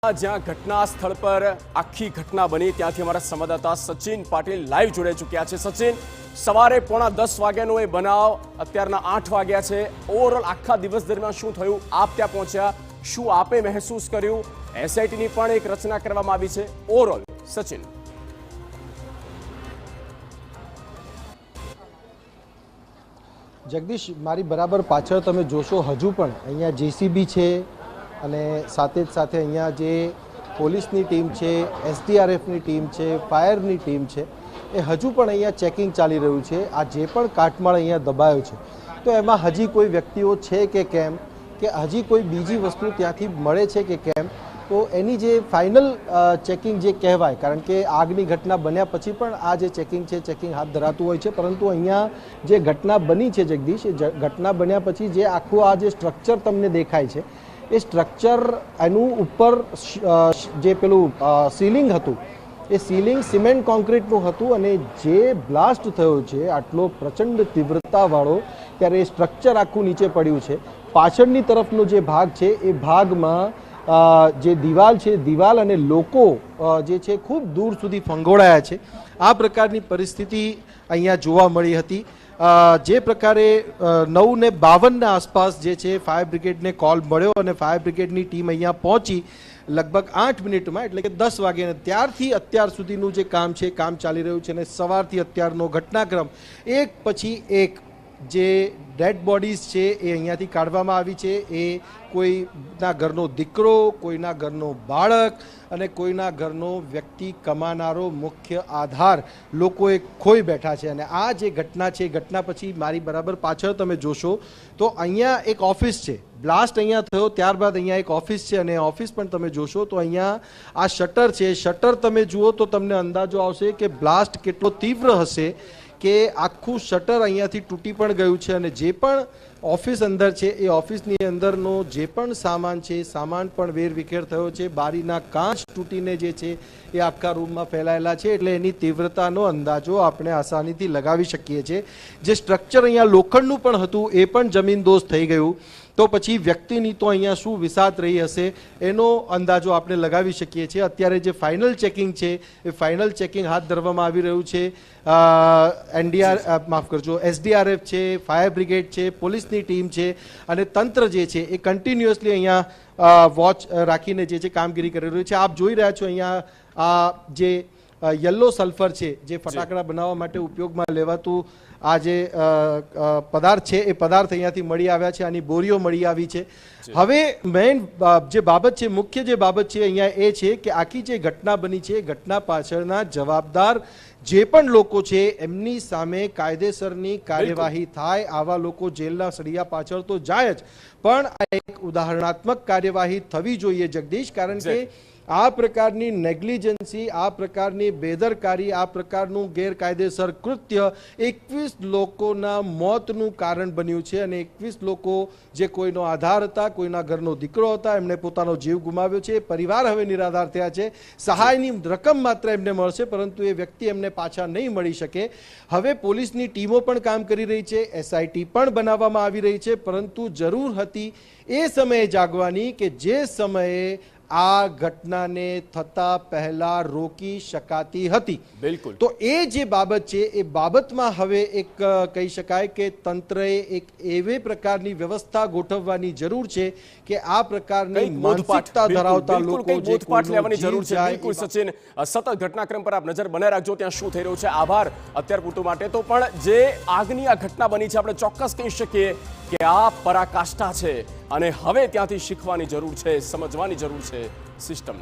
જ્યાં ઘટના સ્થળ પર આખી ઘટના બની ત્યાંથી અમારા સંવાદદાતા સચિન પાટીલ લાઈવ જોડાઈ ચૂક્યા છે। સચિન, સવારે 9:30 વાગ્યાનો એ બનાવ, અત્યારના 8 વાગ્યા છે। ઓવરઓલ આખા દિવસ દરમિયાન શું થયું, આપ ત્યાં પહોંચ્યા, શું આપે મહેસૂસ કર્યું? એસઆઈટીની પણ એક રચના કરવામાં આવી છે। ઓવરઓલ સચિન। જગદીશ, મારી બરાબર પાછળ તમે જોશો હજુ પણ અહીંયા જેસીબી છે અને સાથે જ સાથે અહીંયા જે પોલીસની ટીમ છે, એસડીઆરએફની ટીમ છે, ફાયરની ટીમ છે, એ હજુ પણ અહીંયા ચેકિંગ ચાલી રહ્યું છે। આ જે પણ કાટમાળ અહીંયા દબાયો છે તો એમાં હજી કોઈ વ્યક્તિઓ છે કે કેમ, કે હજી કોઈ બીજી વસ્તુ ત્યાંથી મળે છે કે કેમ, તો એની જે ફાઇનલ ચેકિંગ જે કહેવાય, કારણ કે આગની ઘટના બન્યા પછી પણ આ જે ચેકિંગ છે ચેકિંગ હાથ ધરાતું હોય છે, પરંતુ અહીંયા જે ઘટના બની છે જગદીશ, એ ઘટના બન્યા પછી જે આખું આ જે સ્ટ્રક્ચર તમને દેખાય છે એ સ્ટ્રક્ચર, એનું ઉપર જે પેલું સીલિંગ હતું એ સીલિંગ સિમેન્ટ કોન્ક્રીટનું હતું અને જે બ્લાસ્ટ થયો છે આટલો પ્રચંડ તીવ્રતાવાળો, ત્યારે એ સ્ટ્રક્ચર આખું નીચે પડ્યું છે। પાછળની તરફનો જે ભાગ છે એ ભાગમાં જે દિવાલ છે, દિવાલ અને લોકો જે છે ખૂબ દૂર સુધી ફંગોળાયા છે। આ પ્રકારની પરિસ્થિતિ અહીંયા જોવા મળી હતી। જે પ્રકારે 9:52 આસપાસ જે છે ફાયર બ્રિગેડને કોલ મળ્યો અને ફાયર બ્રિગેડની ટીમ અહીંયા પહોંચી લગભગ 8 મિનિટમાં, એટલે કે 10 વાગ્યાને, ત્યારથી અત્યાર સુધીનું જે કામ છે કામ ચાલી રહ્યું છે અને સવારથી અત્યારનો ઘટનાક્રમ એક પછી એક જે ડેડ બોડીઝ છે એ અહીંયાથી કાઢવામાં આવી છે। એ કોઈના ઘરનો દીકરો, કોઈના ઘરનો બાળક અને કોઈના ઘરનો વ્યક્તિ કમાનારો મુખ્ય આધાર લોકોએ ખોઈ બેઠા છે। અને આ જે ઘટના છે, ઘટના પછી મારી બરાબર પાછળ તમે જોશો તો અહીંયા એક ઓફિસ છે। બ્લાસ્ટ અહીંયા થયો ત્યારબાદ અહીંયા એક ઓફિસ છે અને ઓફિસ પણ તમે જોશો તો અહીંયા આ શટર છે, શટર તમે જુઓ તો તમને અંદાજો આવશે કે બ્લાસ્ટ કેટલો તીવ્ર હશે, કે આખું શટર અહીંયાથી તૂટી પણ ગયું છે અને જે પણ ઓફિસ અંદર છે એ ઓફિસની અંદરનો જે પણ સામાન છે સામાન પણ વેરવિખેર થયો છે। બારીના કાચ તૂટીને જે છે એ આખા રૂમમાં ફેલાયેલા છે, એટલે એની તીવ્રતાનો અંદાજો આપણે આસાનીથી લગાવી શકીએ છીએ। જે સ્ટ્રક્ચર અહીંયા લોખંડનું પણ હતું એ પણ જમીનદોસ્ત થઈ ગયું, તો પછી વ્યક્તિની તો અહીંયા શું વિસાત રહી હશે એનો અંદાજો આપણે લગાવી શકીએ છીએ। અત્યારે જે ફાઇનલ ચેકિંગ છે એ ફાઇનલ ચેકિંગ હાથ ધરવામાં આવી રહ્યું છે। એસડીઆરએફ છે, ફાયર બ્રિગેડ છે, પોલીસની ટીમ છે અને તંત્ર જે છે એ કન્ટિન્યુઅસલી અહીંયા વોચ રાખીને જે છે કામગીરી કરી રહ્યું છે। આપ જોઈ રહ્યા છો અહીંયા આ જે યલો સલ્ફર છે, જે ફટાકડા બનાવવા માટે ઉપયોગમાં લેવાતું આ જે પદાર્થ છે એ પદાર્થ અહીંયાથી મળી આવ્યા છે, આની બોરીઓ મળી આવી છે। હવે મેઇન જે બાબત છે, મુખ્ય જે બાબત છે અહીંયા એ છે કે આખી જે ઘટના બની છે, ઘટના પાછળના જવાબદાર જે પણ લોકો છે એમની સામે કાયદેસરની કાર્યવાહી થાય। આવા લોકો જેલના સળિયા પાછળ તો જાય જ, પણ આ એક ઉદાહરણાત્મક કાર્યવાહી થવી જોઈએ જગદીશ, કારણ કે આ પ્રકારની નેગ્લિજન્સી, આ પ્રકારની બેદરકારી, આ પ્રકારનું ગેરકાયદેસર કૃત્ય 21 લોકોના મોતનું કારણ બન્યું છે અને 21 લોકો જે કોઈનો આધાર હતા, કોઈના ઘરનો દીકરો હતા, એમણે પોતાનો જીવ ગુમાવ્યો છે। પરિવાર હવે નિરાધાર થયા છે। સહાયની રકમ માત્ર એમને મળશે, પરંતુ એ વ્યક્તિ એમને પાછા નહીં મળી શકે। હવે પોલીસની ટીમો પણ કામ કરી રહી છે, એસઆઈટી પણ બનાવવામાં આવી રહી છે, પરંતુ જરૂર હતી એ સમયે જાગવાની કે જે સમયે આ ઘટનાને થતા પહેલા રોકી શકાતી હતી। બિલકુલ। તો એ જે બાબત છે એ બાબતમાં હવે એક કહી શકાય કે તંત્રએ એક એવી પ્રકારની વ્યવસ્થા ગોઠવવાની જરૂર છે કે આ પ્રકારની માનસિકતા ધરાવતા લોકો જે લેવાની જરૂર છે। બિલકુલ સચિન, સતત ઘટનાક્રમ પર આપ નજર બનાવી રાખજો, ત્યાં શું થઈ રહ્યું છે। આભાર અત્યાર પૂરતું માટે। તો પણ જે આગની આ ઘટના બની છે, આપણે ચોક્કસ કહી શકીએ કે આ પરાકાષ્ઠા છે અને હવે ત્યાંથી શીખવાની જરૂર છે, સમજવાની જરૂર છે સિસ્ટમ।